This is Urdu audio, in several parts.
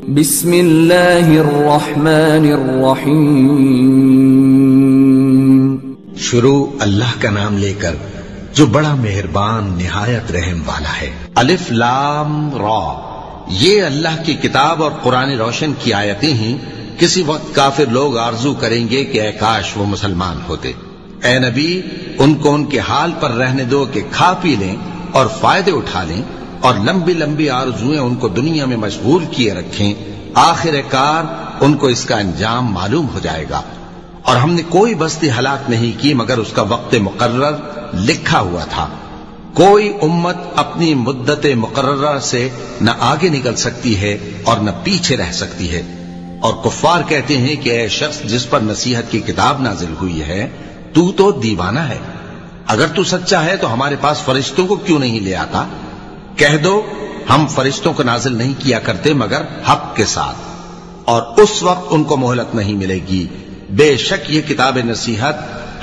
بسم اللہ الرحمن الرحیم، شروع اللہ کا نام لے کر جو بڑا مہربان نہایت رحم والا ہے۔ الف لام را، یہ اللہ کی کتاب اور قرآن روشن کی آیتیں ہیں۔ کسی وقت کافر لوگ آرزو کریں گے کہ اے کاش وہ مسلمان ہوتے۔ اے نبی، ان کو ان کے حال پر رہنے دو کہ کھا پی لیں اور فائدے اٹھا لیں، اور لمبی لمبی آرزویں ان کو دنیا میں مشغول کیے رکھیں، آخر کار ان کو اس کا انجام معلوم ہو جائے گا۔ اور ہم نے کوئی بستی ہلاک نہیں کی مگر اس کا وقت مقرر لکھا ہوا تھا۔ کوئی امت اپنی مدت مقررہ سے نہ آگے نکل سکتی ہے اور نہ پیچھے رہ سکتی ہے۔ اور کفار کہتے ہیں کہ اے شخص جس پر نصیحت کی کتاب نازل ہوئی ہے، تو دیوانہ ہے۔ اگر تو سچا ہے تو ہمارے پاس فرشتوں کو کیوں نہیں لے آتا؟ کہہ دو ہم فرشتوں کو نازل نہیں کیا کرتے مگر حق کے ساتھ، اور اس وقت ان کو مہلت نہیں ملے گی۔ بے شک یہ کتاب نصیحت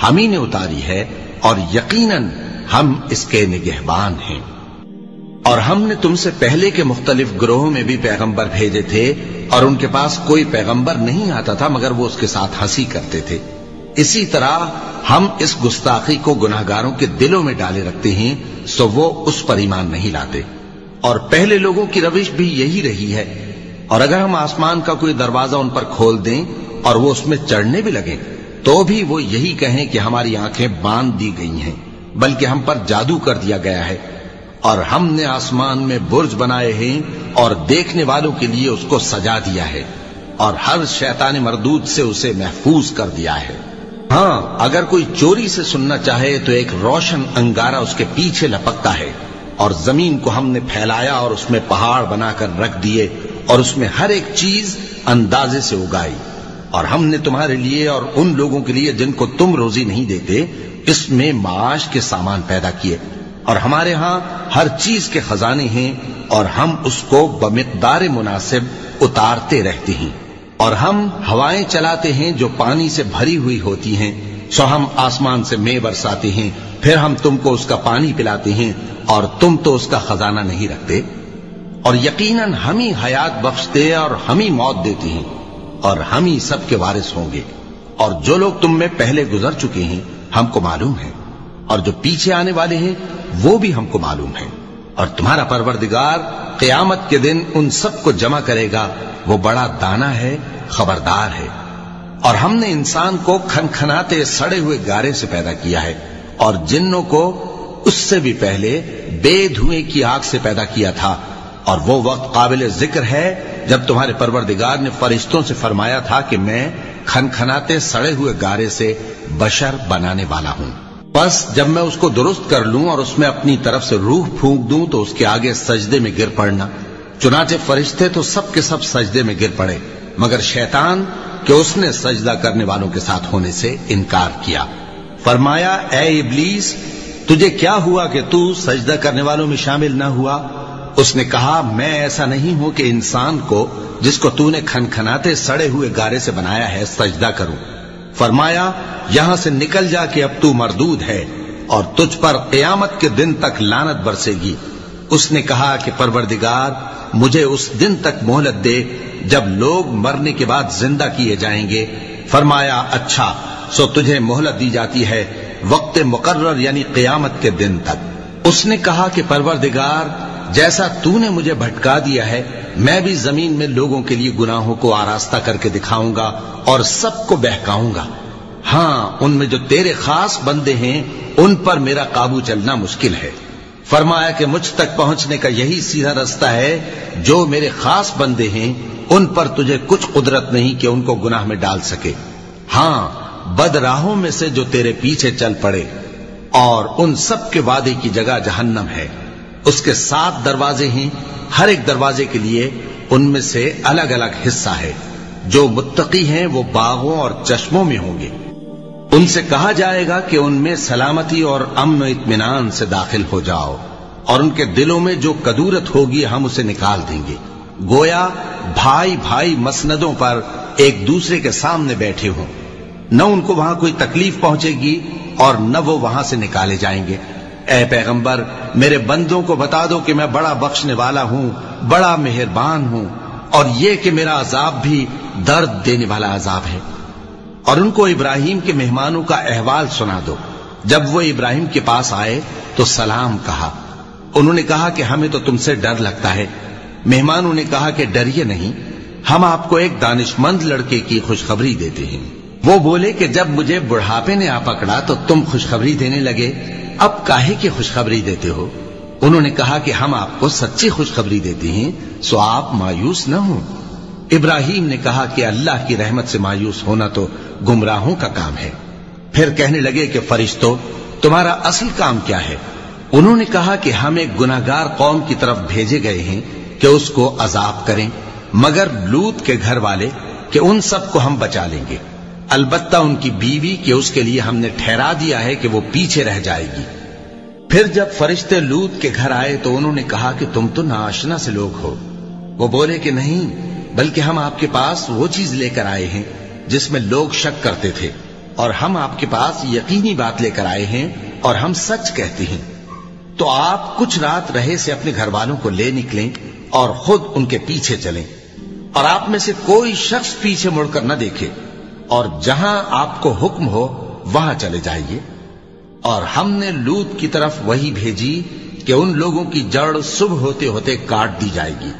ہم ہی نے اتاری ہے، اور یقیناً ہم اس کے نگہبان ہیں۔ اور ہم نے تم سے پہلے کے مختلف گروہوں میں بھی پیغمبر بھیجے تھے، اور ان کے پاس کوئی پیغمبر نہیں آتا تھا مگر وہ اس کے ساتھ ہنسی کرتے تھے۔ اسی طرح ہم اس گستاخی کو گناہگاروں کے دلوں میں ڈالے رکھتے ہیں، سو وہ اس پر ایمان نہیں لاتے۔ اور پہلے لوگوں کی روش بھی یہی رہی ہے۔ اور اگر ہم آسمان کا کوئی دروازہ ان پر کھول دیں اور وہ اس میں چڑھنے بھی لگیں تو بھی وہ یہی کہیں کہ ہماری آنکھیں باندھ دی گئی ہیں، بلکہ ہم پر جادو کر دیا گیا ہے۔ اور ہم نے آسمان میں برج بنائے ہیں اور دیکھنے والوں کے لیے اس کو سجا دیا ہے، اور ہر شیطان مردود سے اسے محفوظ کر دیا ہے۔ ہاں، اگر کوئی چوری سے سننا چاہے تو ایک روشن انگارہ اس کے پیچھے لپکتا ہے، اور زمین کو ہم نے پھیلایا اور اس میں پہاڑ بنا کر رکھ دیے، اور اس میں ہر ایک چیز اندازے سے اگائی۔ اور ہم نے تمہارے لیے اور ان لوگوں کے لیے جن کو تم روزی نہیں دیتے اس میں معاش کے سامان پیدا کیے، اور ہمارے ہاں ہر چیز کے خزانے ہیں، اور ہم اس کو بمقدار مناسب اتارتے رہتے ہیں۔ اور ہم ہوائیں چلاتے ہیں جو پانی سے بھری ہوئی ہوتی ہیں، سو ہم آسمان سے مے برساتے ہیں، پھر ہم تم کو اس کا پانی پلاتے ہیں، اور تم تو اس کا خزانہ نہیں رکھتے۔ اور یقیناً ہم ہی حیات بخشتے اور ہم ہی موت دیتے ہیں، اور ہم ہی سب کے وارث ہوں گے۔ اور جو لوگ تم میں پہلے گزر چکے ہیں ہم کو معلوم ہے، اور جو پیچھے آنے والے ہیں وہ بھی ہم کو معلوم ہے۔ اور تمہارا پروردگار قیامت کے دن ان سب کو جمع کرے گا، وہ بڑا دانا ہے، خبردار ہے۔ اور ہم نے انسان کو کھنکھناتے سڑے ہوئے گارے سے پیدا کیا ہے، اور جنوں کو اس سے بھی پہلے بے دھوئیں کی آگ سے پیدا کیا تھا۔ اور وہ وقت قابل ذکر ہے جب تمہارے پروردگار نے فرشتوں سے فرمایا تھا کہ میں کھنکھناتے سڑے ہوئے گارے سے بشر بنانے والا ہوں، بس جب میں اس کو درست کر لوں اور اس میں اپنی طرف سے روح پھونک دوں تو اس کے آگے سجدے میں گر پڑنا۔ چنانچہ فرشتے تو سب کے سب سجدے میں گر پڑے مگر شیطان کہ اس نے سجدہ کرنے والوں کے ساتھ ہونے سے انکار کیا۔ فرمایا اے ابلیس، تجھے کیا ہوا کہ تو سجدہ کرنے والوں میں شامل نہ ہوا؟ اس نے کہا میں ایسا نہیں ہوں کہ انسان کو جس کو تو نے کھنکھناتے سڑے ہوئے گارے سے بنایا ہے سجدہ کروں۔ فرمایا یہاں سے نکل جا کہ اب تو مردود ہے، اور تجھ پر قیامت کے دن تک لعنت برسے گی۔ اس نے کہا کہ پروردگار مجھے اس دن تک مہلت دے جب لوگ مرنے کے بعد زندہ کیے جائیں گے۔ فرمایا اچھا، سو تجھے مہلت دی جاتی ہے وقت مقرر یعنی قیامت کے دن تک۔ اس نے کہا کہ پروردگار جیسا تو نے مجھے بھٹکا دیا ہے میں بھی زمین میں لوگوں کے لیے گناہوں کو آراستہ کر کے دکھاؤں گا اور سب کو بہکاؤں گا۔ ہاں، ان میں جو تیرے خاص بندے ہیں ان پر میرا قابو چلنا مشکل ہے۔ فرمایا کہ مجھ تک پہنچنے کا یہی سیدھا رستہ ہے، جو میرے خاص بندے ہیں ان پر تجھے کچھ قدرت نہیں کہ ان کو گناہ میں ڈال سکے۔ ہاں، بد راہوں میں سے جو تیرے پیچھے چل پڑے، اور ان سب کے وعدے کی جگہ جہنم ہے۔ اس کے 7 دروازے ہیں، ہر ایک دروازے کے لیے ان میں سے الگ الگ حصہ ہے۔ جو متقی ہیں وہ باغوں اور چشموں میں ہوں گے۔ ان سے کہا جائے گا کہ ان میں سلامتی اور امن و اطمینان سے داخل ہو جاؤ، اور ان کے دلوں میں جو کدورت ہوگی ہم اسے نکال دیں گے، گویا بھائی بھائی مسندوں پر ایک دوسرے کے سامنے بیٹھے ہوں۔ نہ ان کو وہاں کوئی تکلیف پہنچے گی اور نہ وہ وہاں سے نکالے جائیں گے۔ اے پیغمبر میرے بندوں کو بتا دو کہ میں بڑا بخشنے والا ہوں، بڑا مہربان ہوں، اور یہ کہ میرا عذاب بھی درد دینے والا عذاب ہے۔ اور ان کو ابراہیم کے مہمانوں کا احوال سنا دو۔ جب وہ ابراہیم کے پاس آئے تو سلام کہا۔ انہوں نے کہا کہ ہمیں تو تم سے ڈر لگتا ہے۔ مہمانوں نے کہا کہ ڈریے نہیں، ہم آپ کو ایک دانشمند لڑکے کی خوشخبری دیتے ہیں۔ وہ بولے کہ جب مجھے بڑھاپے نے آ پکڑا تو تم خوشخبری دینے لگے، اب کاہے کی خوشخبری دیتے ہو؟ انہوں نے کہا کہ ہم آپ کو سچی خوشخبری دیتے ہیں، سو آپ مایوس نہ ہوں۔ ابراہیم نے کہا کہ اللہ کی رحمت سے مایوس ہونا تو گمراہوں کا کام ہے۔ پھر کہنے لگے کہ فرشتوں، تمہارا اصل کام کیا ہے؟ انہوں نے کہا کہ ہم ایک گناہگار قوم کی طرف بھیجے گئے ہیں کہ اس کو عذاب کریں، مگر لوط کے گھر والے کہ ان سب کو ہم بچا لیں گے، البتہ ان کی بیوی کہ اس کے لیے ہم نے ٹھہرا دیا ہے کہ وہ پیچھے رہ جائے گی۔ پھر جب فرشتے لوط کے گھر آئے تو انہوں نے کہا کہ تم تو ناآشنا سے لوگ ہو۔ وہ بولے کہ نہیں، بلکہ ہم آپ کے پاس وہ چیز لے کر آئے ہیں جس میں لوگ شک کرتے تھے، اور ہم آپ کے پاس یقینی بات لے کر آئے ہیں اور ہم سچ کہتے ہیں۔ تو آپ کچھ رات رہے سے اپنے گھر والوں کو لے نکلیں اور خود ان کے پیچھے چلیں، اور آپ میں سے کوئی شخص پیچھے مڑ کر نہ دیکھے، اور جہاں آپ کو حکم ہو وہاں چلے جائیے۔ اور ہم نے لوط کی طرف وہی بھیجی کہ ان لوگوں کی جڑ صبح ہوتے ہوتے کاٹ دی جائے گی۔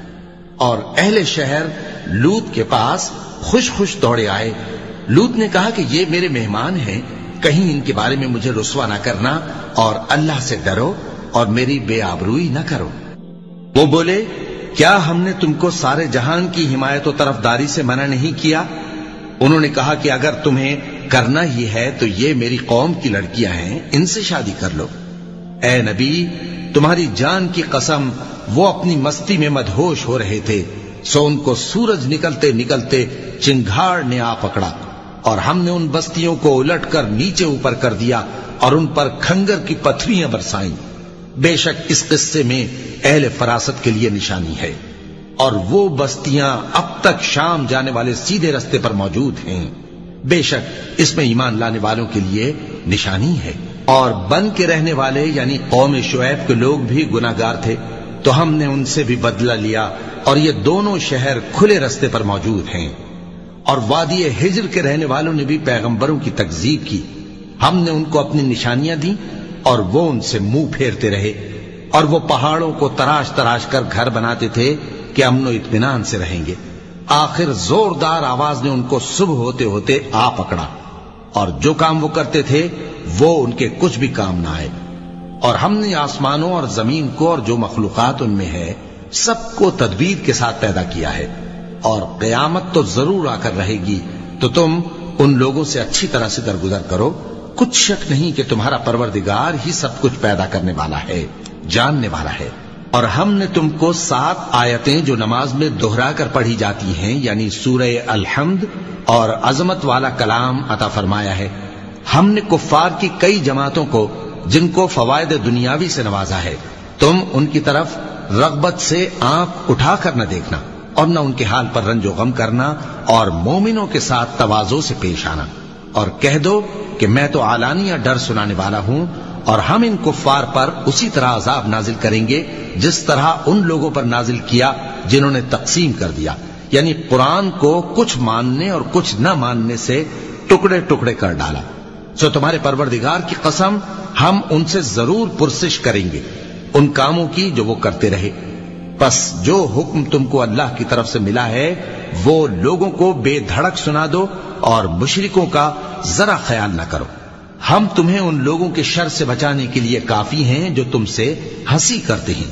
اور اہل شہر لوط کے پاس خوش خوش دوڑے آئے۔ لوط نے کہا کہ یہ میرے مہمان ہیں، کہیں ان کے بارے میں مجھے رسوا نہ کرنا، اور اللہ سے ڈرو اور میری بے آبروئی نہ کرو۔ وہ بولے، کیا ہم نے تم کو سارے جہان کی حمایت و طرفداری سے منع نہیں کیا؟ انہوں نے کہا کہ اگر تمہیں کرنا ہی ہے تو یہ میری قوم کی لڑکیاں ہیں، ان سے شادی کر لو۔ اے نبی، تمہاری جان کی قسم وہ اپنی مستی میں مدہوش ہو رہے تھے، سو ان کو سورج نکلتے نکلتے چنگھاڑ نے آ پکڑا، اور ہم نے ان بستیوں کو الٹ کر نیچے اوپر کر دیا اور ان پر کھنگر کی پتھریاں برسائیں۔ بے شک اس قصے میں اہل فراست کے لیے نشانی ہے، اور وہ بستیاں اب تک شام جانے والے سیدھے رستے پر موجود ہیں۔ بے شک اس میں ایمان لانے والوں کے لیے نشانی ہے۔ اور بن کے رہنے والے یعنی قوم شعیب کے لوگ بھی گناہگار تھے، تو ہم نے ان سے بھی بدلہ لیا، اور یہ دونوں شہر کھلے رستے پر موجود ہیں۔ اور وادی ہجر کے رہنے والوں نے بھی پیغمبروں کی تکذیب کی، ہم نے ان کو اپنی نشانیاں دی اور وہ ان سے منہ پھیرتے رہے، اور وہ پہاڑوں کو تراش تراش کر گھر بناتے تھے کہ امن و اطمینان سے رہیں گے۔ آخر زوردار آواز نے ان کو صبح ہوتے ہوتے آ پکڑا، اور جو کام وہ کرتے تھے وہ ان کے کچھ بھی کام نہ آئے۔ اور ہم نے آسمانوں اور زمین کو اور جو مخلوقات ان میں ہے سب کو تدبیر کے ساتھ پیدا کیا ہے، اور قیامت تو ضرور آ کر رہے گی، تو تم ان لوگوں سے اچھی طرح سے درگزر کرو۔ کچھ شک نہیں کہ تمہارا پروردگار ہی سب کچھ پیدا کرنے والا ہے، جاننے والا ہے۔ اور ہم نے تم کو 7 آیتیں جو نماز میں دہرا کر پڑھی جاتی ہیں یعنی سورہ الحمد اور عظمت والا کلام عطا فرمایا ہے۔ ہم نے کفار کی کئی جماعتوں کو جن کو فوائد دنیاوی سے نوازا ہے، تم ان کی طرف رغبت سے آنکھ اٹھا کر نہ دیکھنا، اور نہ ان کے حال پر رنج و غم کرنا، اور مومنوں کے ساتھ تواضع سے پیش آنا، اور کہہ دو کہ میں تو علانیہ ڈر سنانے والا ہوں، اور ہم ان کفار پر اسی طرح عذاب نازل کریں گے جس طرح ان لوگوں پر نازل کیا جنہوں نے تقسیم کر دیا، یعنی قرآن کو کچھ ماننے اور کچھ نہ ماننے سے ٹکڑے ٹکڑے کر ڈالا۔ سو تمہارے پروردگار کی قسم ہم ان سے ضرور پرسش کریں گے ان کاموں کی جو وہ کرتے رہے۔ پس جو حکم تم کو اللہ کی طرف سے ملا ہے وہ لوگوں کو بے دھڑک سنا دو، اور مشرکوں کا ذرا خیال نہ کرو۔ ہم تمہیں ان لوگوں کے شر سے بچانے کے لیے کافی ہیں جو تم سے ہنسی کرتے ہیں،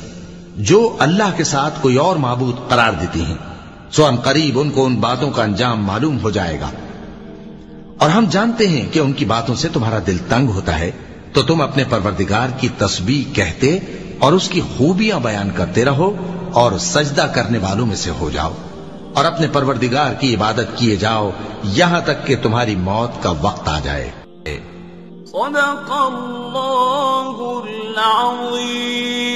جو اللہ کے ساتھ کوئی اور معبود قرار دیتے ہیں، سو ان قریب ان کو ان باتوں کا انجام معلوم ہو جائے گا۔ اور ہم جانتے ہیں کہ ان کی باتوں سے تمہارا دل تنگ ہوتا ہے، تو تم اپنے پروردگار کی تسبیح کہتے اور اس کی خوبیاں بیان کرتے رہو، اور سجدہ کرنے والوں میں سے ہو جاؤ، اور اپنے پروردگار کی عبادت کیے جاؤ یہاں تک کہ تمہاری موت کا وقت آ جائے۔ صدق اللہ العظیم۔